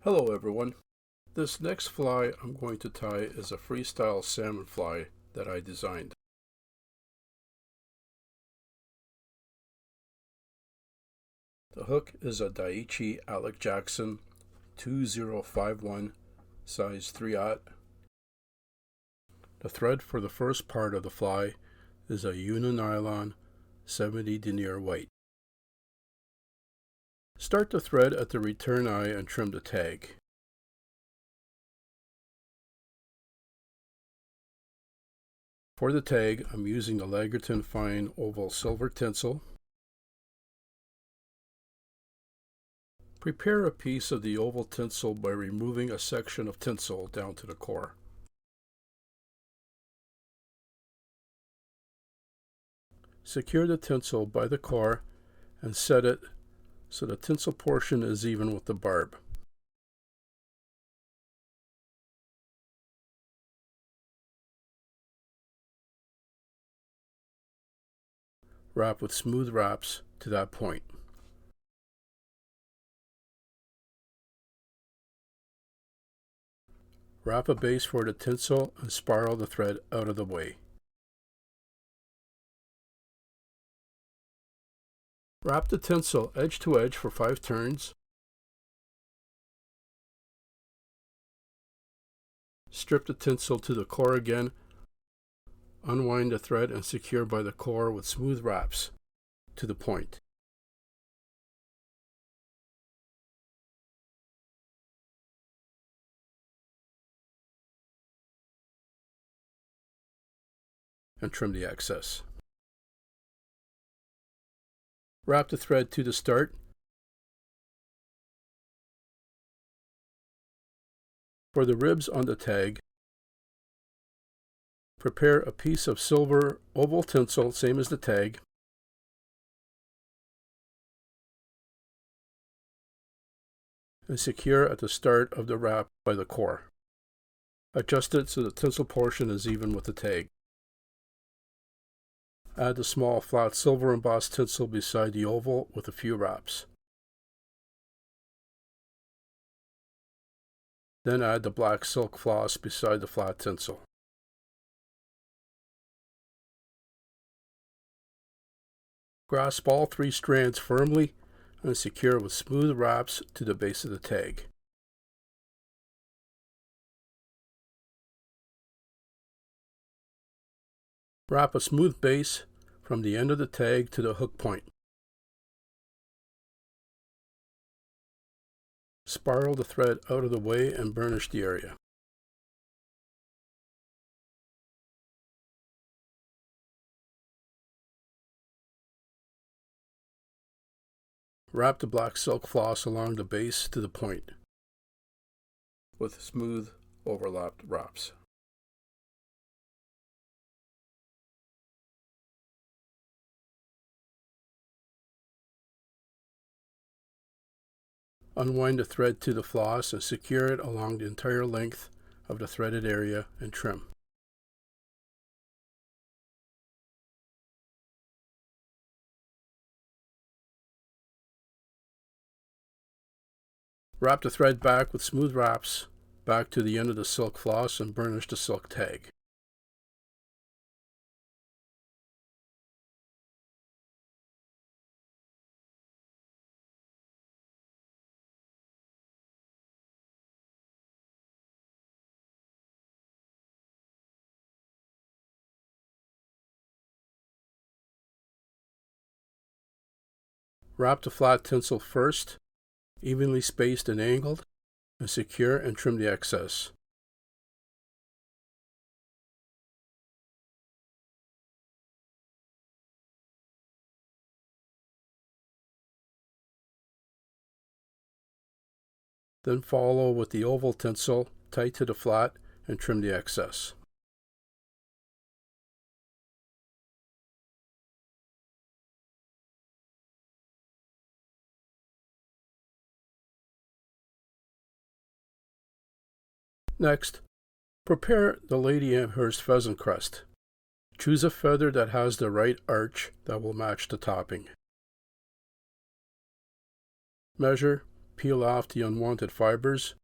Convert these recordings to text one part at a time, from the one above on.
Hello everyone. This next fly I'm going to tie is a Freestyle salmon fly that I designed. The hook is a Daiichi Alec Jackson 2051 size 3/0. The thread for the first part of the fly is a Unionylon 70 denier white. Start the thread at the return eye and trim the tag. For the tag, I'm using the Lagerton Fine Oval Silver Tinsel. Prepare a piece of the oval tinsel by removing a section of tinsel down to the core. Secure the tinsel by the core and set it so the tinsel portion is even with the barb. Wrap with smooth wraps to that point. Wrap a base for the tinsel and spiral the thread out of the way. Wrap the tinsel edge to edge for 5 turns. Strip the tinsel to the core again. Unwind the thread and secure by the core with smooth wraps to the point. And trim the excess. Wrap the thread to the start. For the ribs on the tag, prepare a piece of silver oval tinsel, same as the tag. And secure at the start of the wrap by the core. Adjust it so the tinsel portion is even with the tag. Add the small flat silver embossed tinsel beside the oval with a few wraps. Then add the black silk floss beside the flat tinsel. Grasp all 3 strands firmly and secure with smooth wraps to the base of the tag. Wrap a smooth base from the end of the tag to the hook point. Spiral the thread out of the way and burnish the area. Wrap the black silk floss along the base to the point with smooth overlapped wraps. Unwind the thread to the floss and secure it along the entire length of the threaded area and trim. Wrap the thread back with smooth wraps back to the end of the silk floss and burnish the silk tag. Wrap the flat tinsel first, evenly spaced and angled, and secure and trim the excess. Then follow with the oval tinsel tight to the flat and trim the excess. Next, prepare the Lady Amherst pheasant crest. Choose a feather that has the right arch that will match the topping. Measure peel off the unwanted fibers.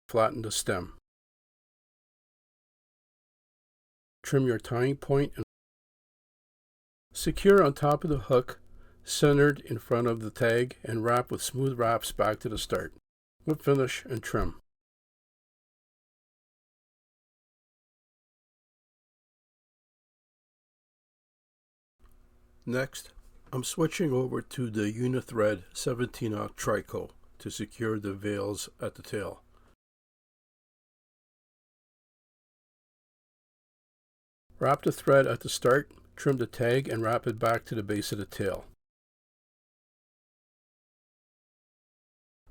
Flatten the stem. Trim your tying point and secure on top of the hook, centered in front of the tag, and wrap with smooth wraps back to the start. Whip finish and trim. Next, I'm switching over to the Unithread 17/0 Trico to secure the veils at the tail. Wrap the thread at the start, trim the tag, and wrap it back to the base of the tail.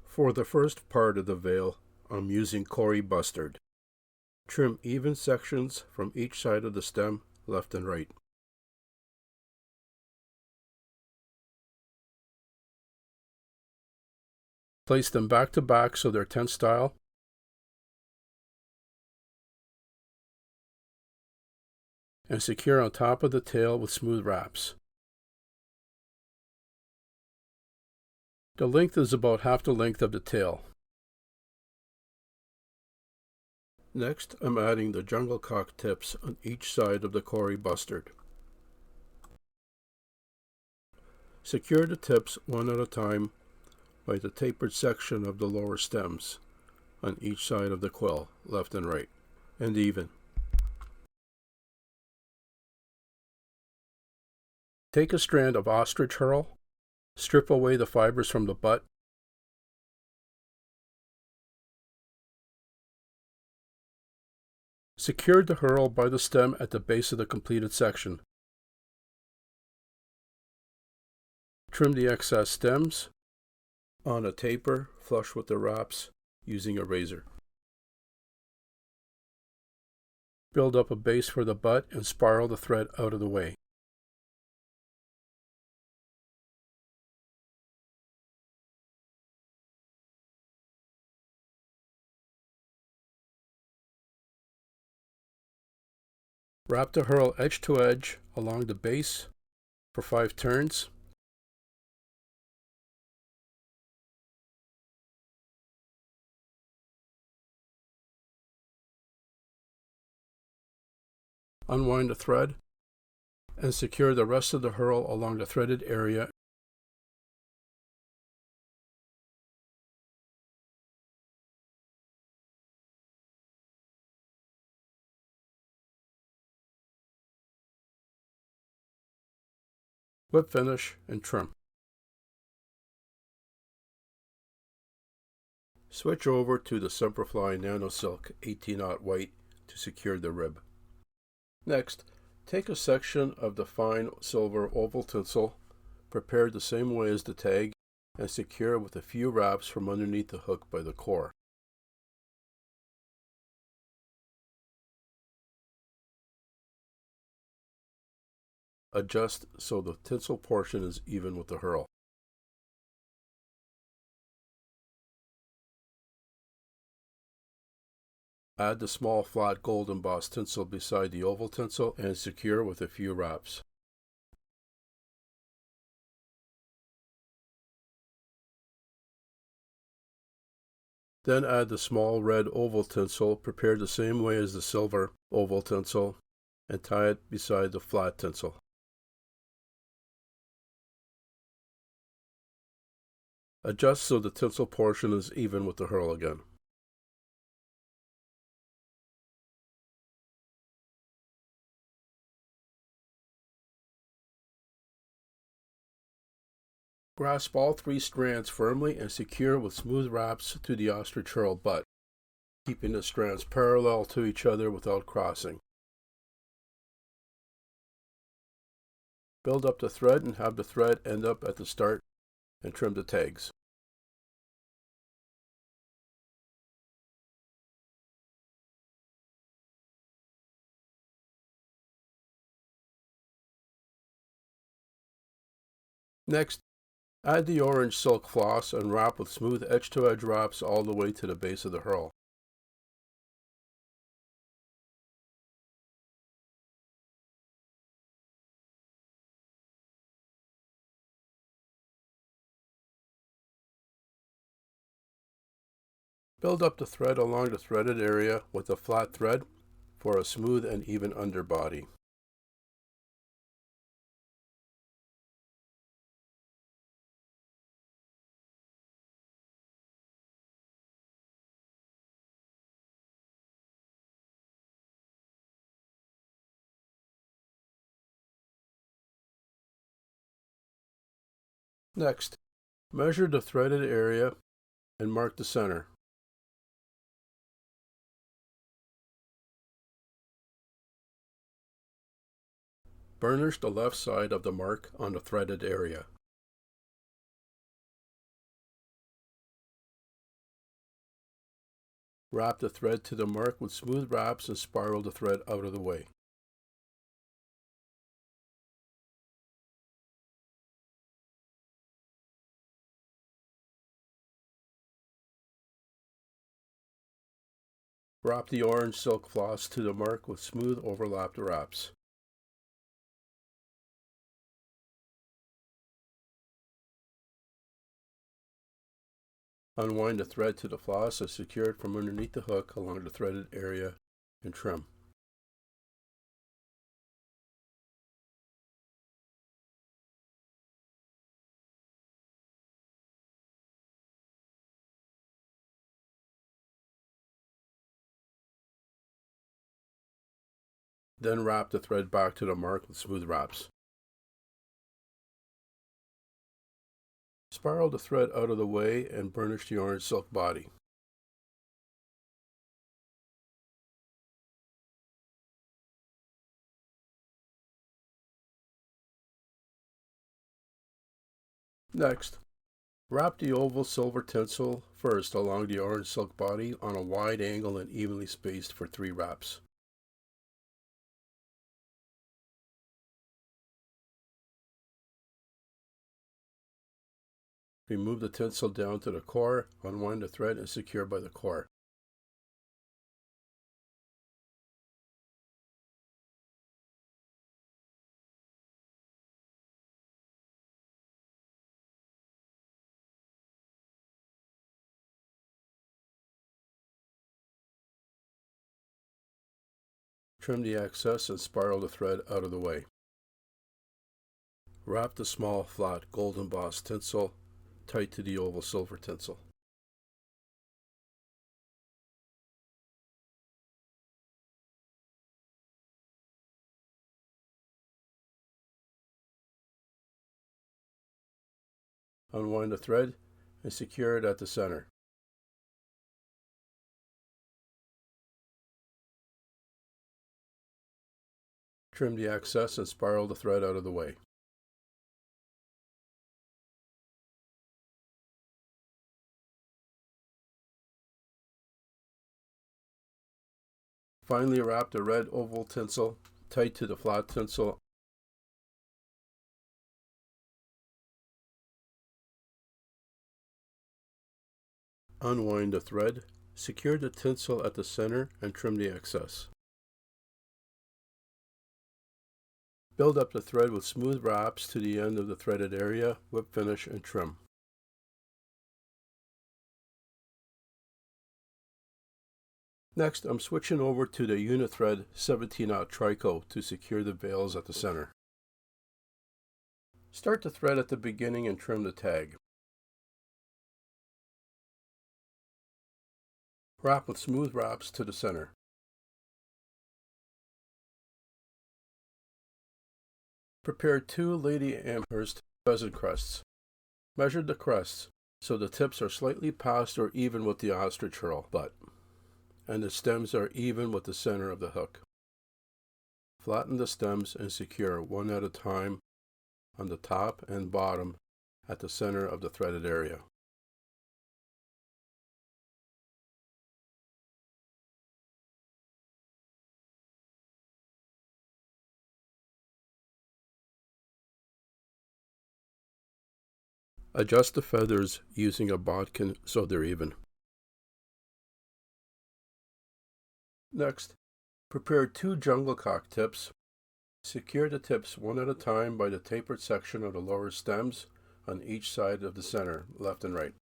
For the first part of the veil, I'm using Cory Bustard. Trim even sections from each side of the stem, left and right. Place them back to back so they're tent style. And secure on top of the tail with smooth wraps. The length is about half the length of the tail. Next, I'm adding the jungle cock tips on each side of the Cory Bustard. Secure the tips one at a time by the tapered section of the lower stems on each side of the quill, left and right, and even. Take a strand of ostrich herl, strip away the fibers from the butt, secure the herl by the stem at the base of the completed section. Trim the excess stems on a taper flush with the wraps using a razor. Build up a base for the butt and spiral the thread out of the way. Wrap the herl edge to edge along the base for 5 turns. Unwind the thread and secure the rest of the herl along the threaded area. Whip finish and trim. Switch over to the Semperfli Nano Silk 18/0 white to secure the rib. Next, take a section of the fine silver oval tinsel, prepared the same way as the tag, and secure with a few wraps from underneath the hook by the core. Adjust so the tinsel portion is even with the herl. Add the small flat gold embossed tinsel beside the oval tinsel and secure with a few wraps. Then add the small red oval tinsel prepared the same way as the silver oval tinsel and tie it beside the flat tinsel. Adjust so the tinsel portion is even with the herl again. Grasp all 3 strands firmly and secure with smooth wraps to the ostrich herl butt, keeping the strands parallel to each other without crossing. Build up the thread and have the thread end up at the start and trim the tags. Next, add the orange silk floss and wrap with smooth edge-to-edge wraps all the way to the base of the herl. Build up the thread along the threaded area with a flat thread for a smooth and even underbody. Next, measure the threaded area and mark the center. Burnish the left side of the mark on the threaded area. Wrap the thread to the mark with smooth wraps and spiral the thread out of the way. Wrap the orange silk floss to the mark with smooth overlapped wraps. Unwind the thread to the floss and secure it from underneath the hook along the threaded area and trim. Then wrap the thread back to the mark with smooth wraps. Spiral the thread out of the way and burnish the orange silk body. Next, wrap the oval silver tinsel first along the orange silk body on a wide angle and evenly spaced for 3 wraps. Remove the tinsel down to the core, unwind the thread and secure by the core. Trim the excess and spiral the thread out of the way. Wrap the small, flat, gold embossed tinsel tight to the oval silver tinsel. Unwind the thread and secure it at the center. Trim the excess and spiral the thread out of the way. Finally, wrap the red oval tinsel tight to the flat tinsel. Unwind the thread, secure the tinsel at the center and trim the excess. Build up the thread with smooth wraps to the end of the threaded area, whip finish and trim. Next, I'm switching over to the unit thread 17-aught tricot to secure the veils at the center. Start the thread at the beginning and trim the tag. Wrap with smooth wraps to the center. Prepare 2 Lady Amherst pheasant crests. Measure the crests so the tips are slightly past or even with the ostrich herl butt, and the stems are even with the center of the hook. Flatten the stems and secure one at a time on the top and bottom at the center of the threaded area. Adjust the feathers using a bodkin so they're even. Next, prepare 2 jungle cock tips. Secure the tips one at a time by the tapered section of the lower stems on each side of the center, left and right.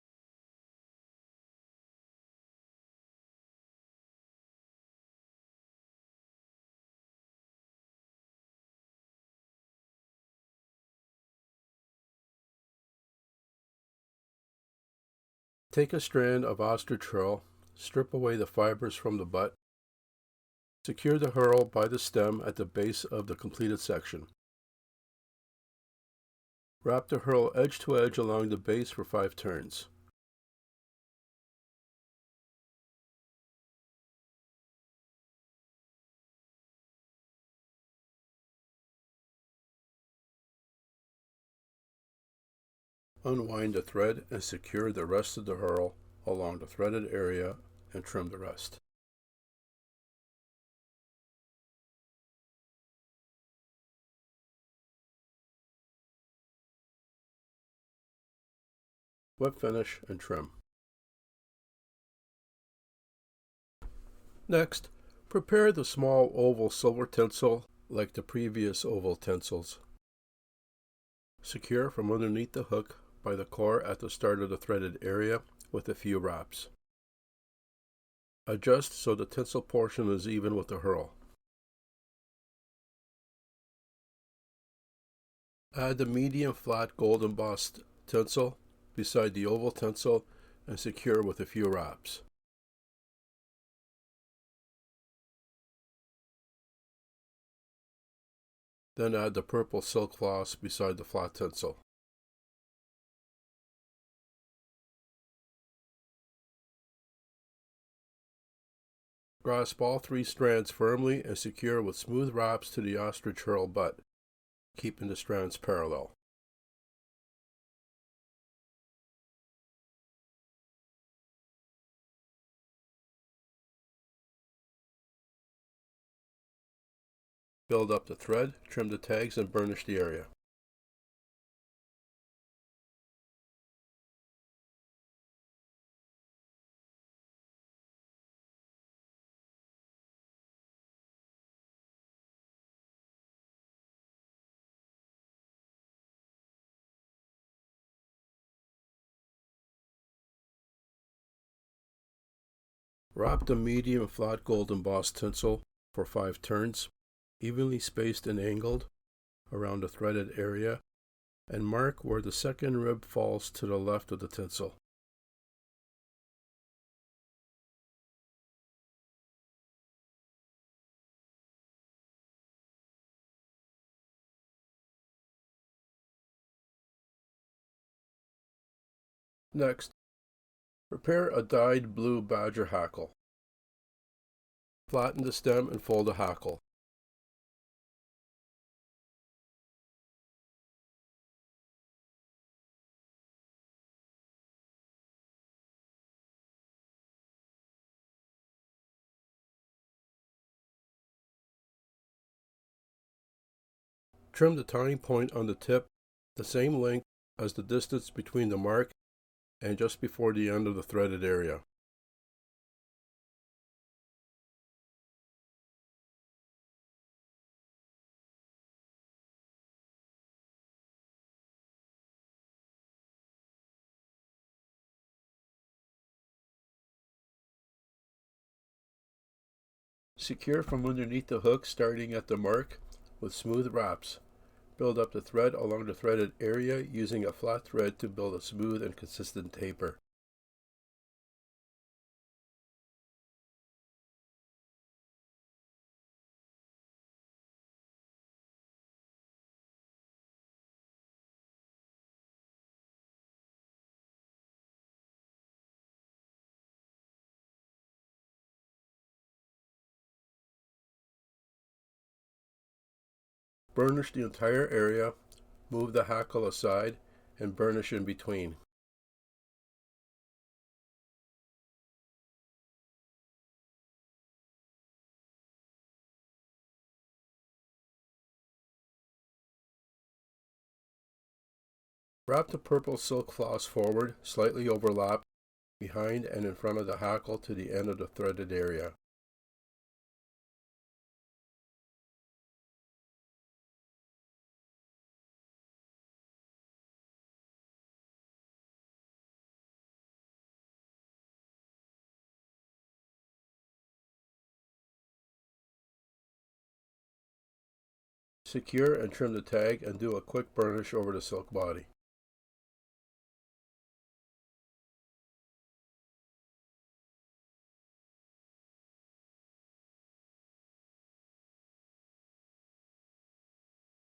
Take a strand of ostrich herl, strip away the fibers from the butt, secure the herl by the stem at the base of the completed section. Wrap the herl edge to edge along the base for 5 turns. Unwind the thread and secure the rest of the herl along the threaded area and trim the rest. Wet finish and trim. Next, prepare the small oval silver tinsel like the previous oval tinsels. Secure from underneath the hook by the core at the start of the threaded area with a few wraps. Adjust so the tinsel portion is even with the herl. Add the medium flat gold embossed tinsel beside the oval tinsel and secure with a few wraps. Then add the purple silk floss beside the flat tinsel. Grasp all 3 strands firmly and secure with smooth wraps to the ostrich herl butt, keeping the strands parallel. Build up the thread, trim the tags, and burnish the area. Wrap the medium flat gold embossed tinsel for 5 turns, evenly spaced and angled around the threaded area, and mark where the second rib falls to the left of the tinsel. Next, prepare a dyed blue badger hackle. Flatten the stem and fold the hackle. Trim the tying point on the tip the same length as the distance between the mark and just before the end of the threaded area. Secure from underneath the hook starting at the mark with smooth wraps. Build up the thread along the threaded area using a flat thread to build a smooth and consistent taper. Burnish the entire area, move the hackle aside, and burnish in between. Wrap the purple silk floss forward, slightly overlapped, behind and in front of the hackle to the end of the threaded area. Secure and trim the tag and do a quick burnish over the silk body.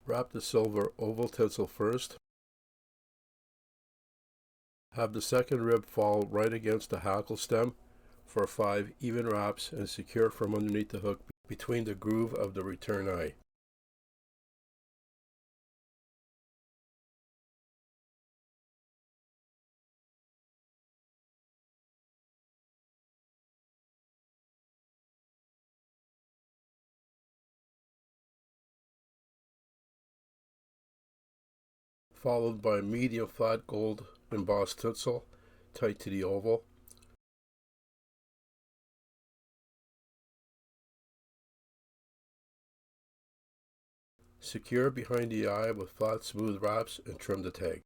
Wrap the silver oval tinsel first. Have the second rib fall right against the hackle stem for 5 even wraps and secure from underneath the hook between the groove of the return eye. Followed by medium flat gold embossed tinsel tight to the oval. Secure behind the eye with flat smooth wraps and trim the tag.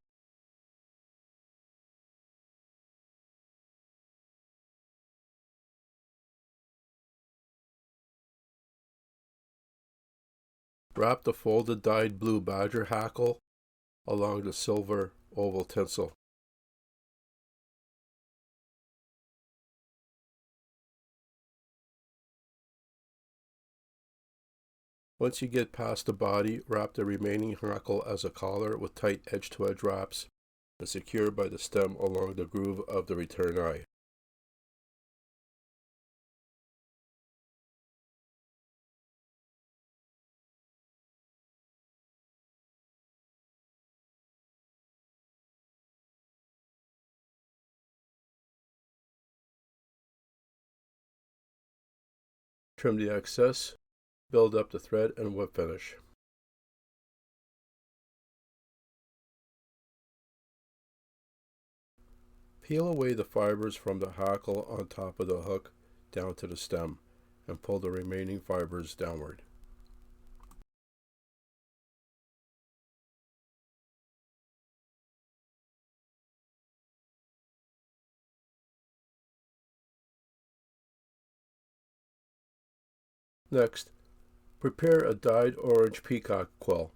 Wrap the folded dyed blue badger hackle along the silver oval tinsel. Once you get past the body, wrap the remaining hackle as a collar with tight edge-to-edge wraps and secure by the stem along the groove of the return eye. Trim the excess, build up the thread and whip finish. Peel away the fibers from the hackle on top of the hook down to the stem and pull the remaining fibers downward. Next, prepare a dyed orange peacock quill.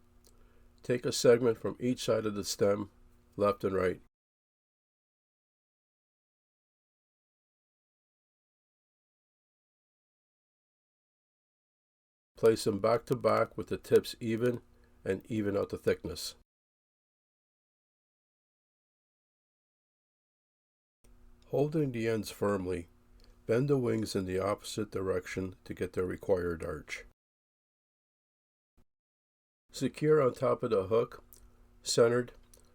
Take a segment from each side of the stem, left and right. Place them back to back with the tips even and even out the thickness. Holding the ends firmly, bend the wings in the opposite direction to get the required arch. Secure on top of the hook, centered,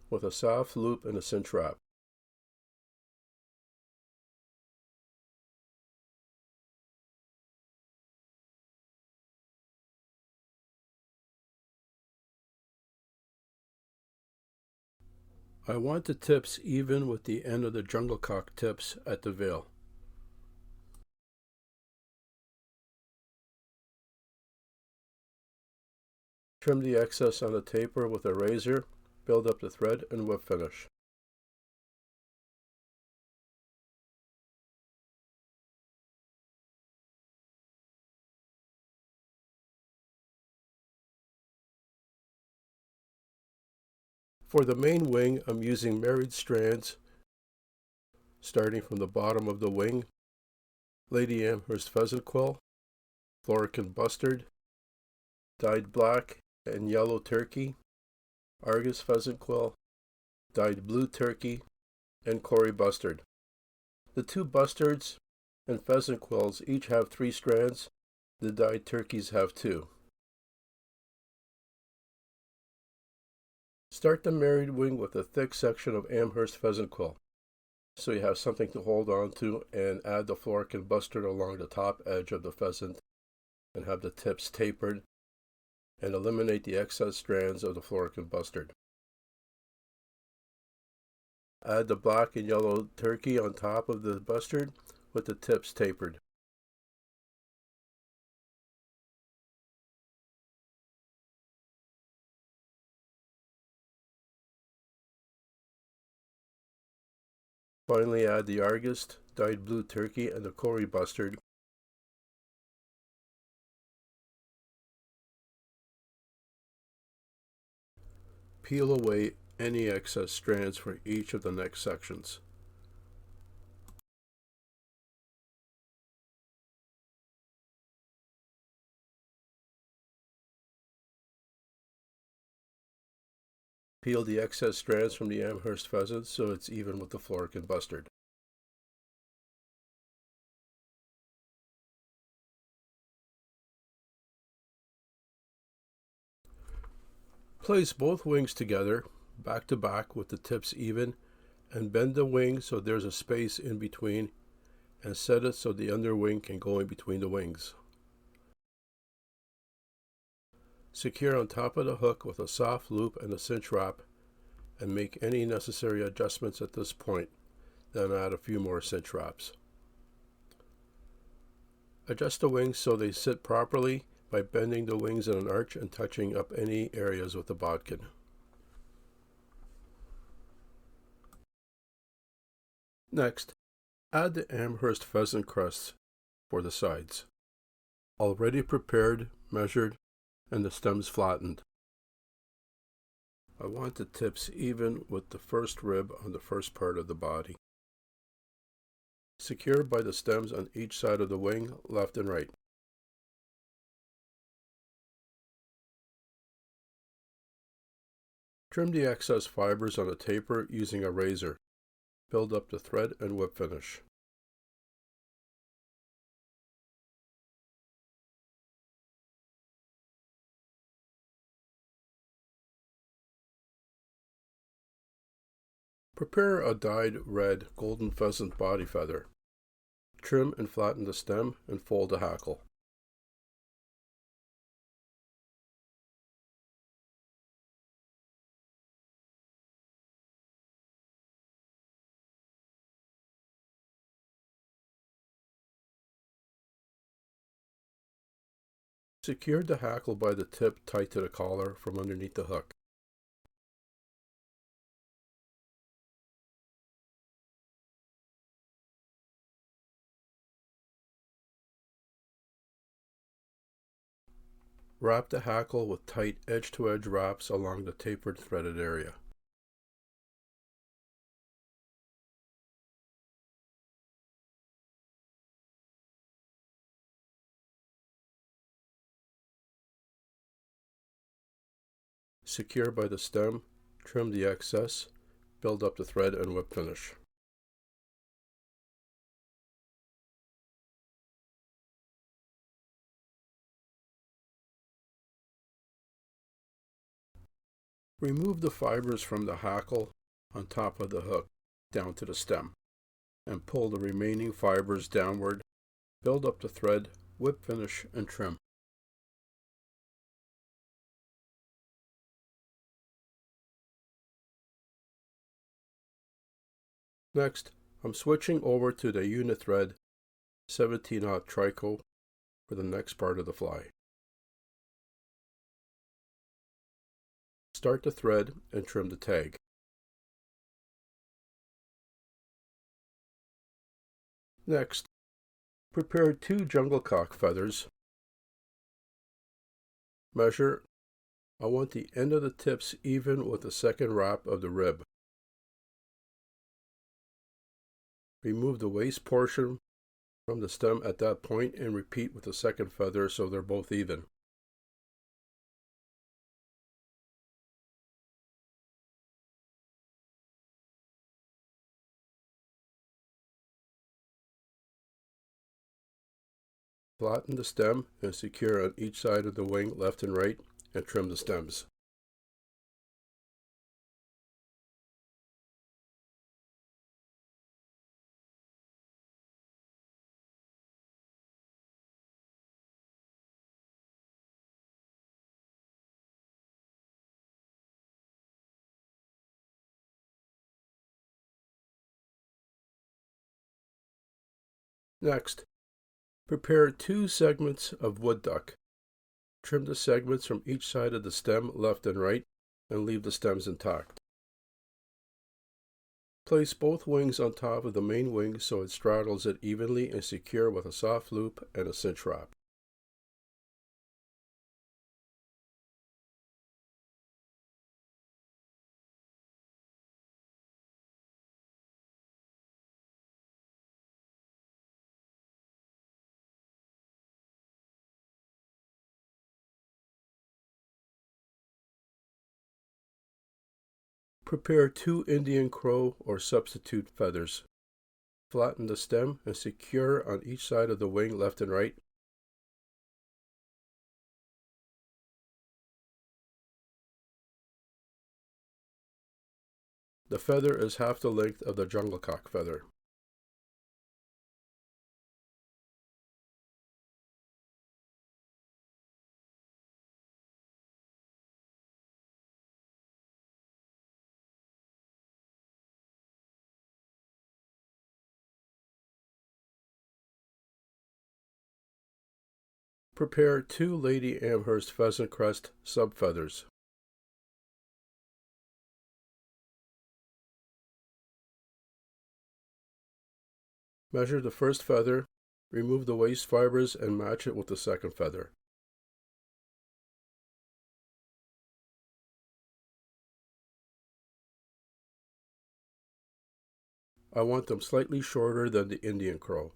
with a soft loop and a cinch wrap. I want the tips even with the end of the jungle cock tips at the veil. Trim the excess on the taper with a razor, build up the thread and whip finish. For the main wing, I'm using married strands starting from the bottom of the wing, Lady Amherst pheasant quill, Florican bustard, dyed black and yellow turkey, Argus pheasant quill, dyed blue turkey, and Cory bustard. The two bustards and pheasant quills each have 3 strands. The dyed turkeys have 2. Start the married wing with a thick section of Amherst pheasant quill, so you have something to hold on to, and add the Florican bustard along the top edge of the pheasant and have the tips tapered, and eliminate the excess strands of the Florican bustard. Add the black and yellow turkey on top of the bustard with the tips tapered. Finally, add the Argus, dyed blue turkey, and the Cory bustard. Peel away any excess strands for each of the next sections. Peel the excess strands from the Amherst pheasant so it's even with the Florican bustard. Place both wings together, back to back with the tips even, and bend the wing so there's a space in between, and set it so the underwing can go in between the wings. Secure on top of the hook with a soft loop and a cinch wrap, and make any necessary adjustments at this point, then add a few more cinch wraps. Adjust the wings so they sit properly by bending the wings in an arch and touching up any areas with the bodkin. Next, add the Amherst pheasant crests for the sides. Already prepared, measured, and the stems flattened. I want the tips even with the first rib on the first part of the body. Secure by the stems on each side of the wing, left and right. Trim the excess fibers on a taper using a razor. Build up the thread and whip finish. Prepare a dyed red golden pheasant body feather. Trim and flatten the stem and fold the hackle. Secure the hackle by the tip tight to the collar from underneath the hook. Wrap the hackle with tight edge-to-edge wraps along the tapered threaded area. Secure by the stem, trim the excess, build up the thread and whip finish. Remove the fibers from the hackle on top of the hook down to the stem, and pull the remaining fibers downward, build up the thread, whip finish, and trim. Next, I'm switching over to the unit thread 17-aught tricot for the next part of the fly. Start the thread and trim the tag. Next, prepare 2 jungle cock feathers. Measure. I want the end of the tips even with the second wrap of the rib. Remove the waist portion from the stem at that point and repeat with the second feather so they're both even. Flatten the stem and secure on each side of the wing left and right, and trim the stems. Next, prepare 2 segments of wood duck. Trim the segments from each side of the stem left and right, and leave the stems intact. Place both wings on top of the main wing so it straddles it evenly and secure with a soft loop and a cinch wrap. Prepare 2 Indian crow or substitute feathers. Flatten the stem and secure on each side of the wing, left and right. The feather is half the length of the jungle cock feather. Prepare 2 Lady Amherst pheasant crest subfeathers. Measure the first feather, remove the waste fibers and match it with the second feather. I want them slightly shorter than the Indian crow.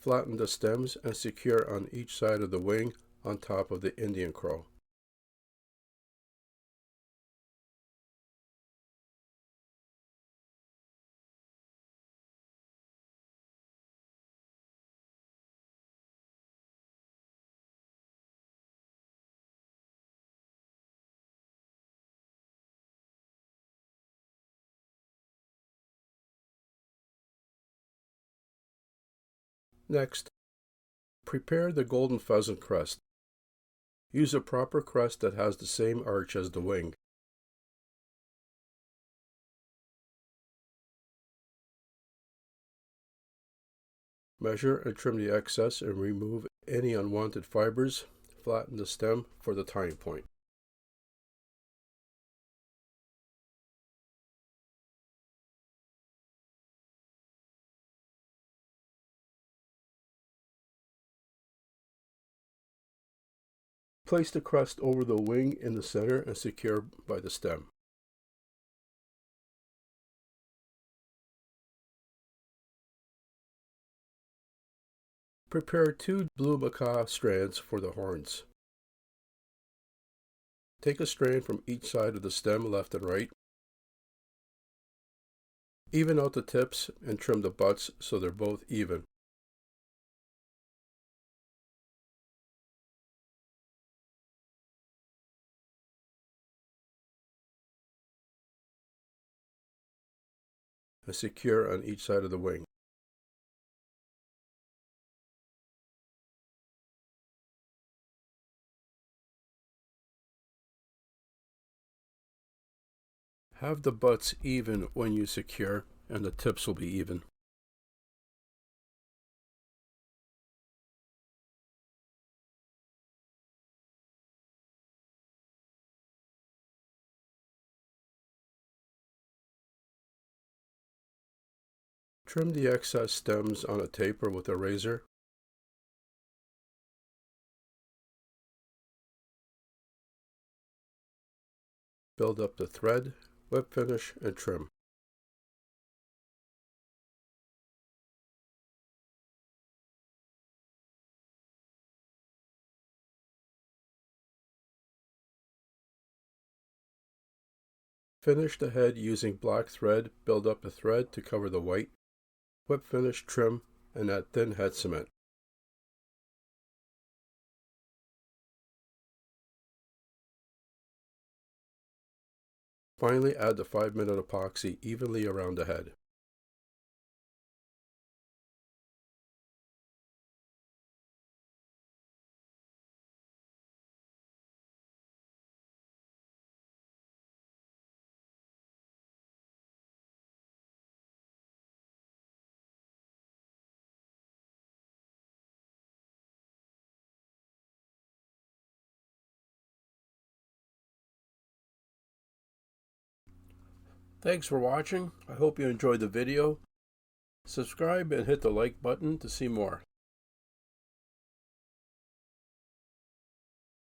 Flatten the stems and secure on each side of the wing on top of the Indian crow. Next, prepare the golden pheasant crest. Use a proper crest that has the same arch as the wing. Measure and trim the excess and remove any unwanted fibers. Flatten the stem for the tying point. Place the crest over the wing in the center and secure by the stem. Prepare 2 blue macaw strands for the horns. Take a strand from each side of the stem, left and right. Even out the tips and trim the butts so they're both even. And secure on each side of the wing. Have the butts even when you secure, and the tips will be even. Trim the excess stems on a taper with a razor. Build up the thread, whip finish, and trim. Finish the head using black thread. Build up a thread to cover the white. Whip finish, trim, and add thin head cement. Finally, add the 5-minute epoxy evenly around the head. Thanks for watching. I hope you enjoyed the video. Subscribe and hit the like button to see more.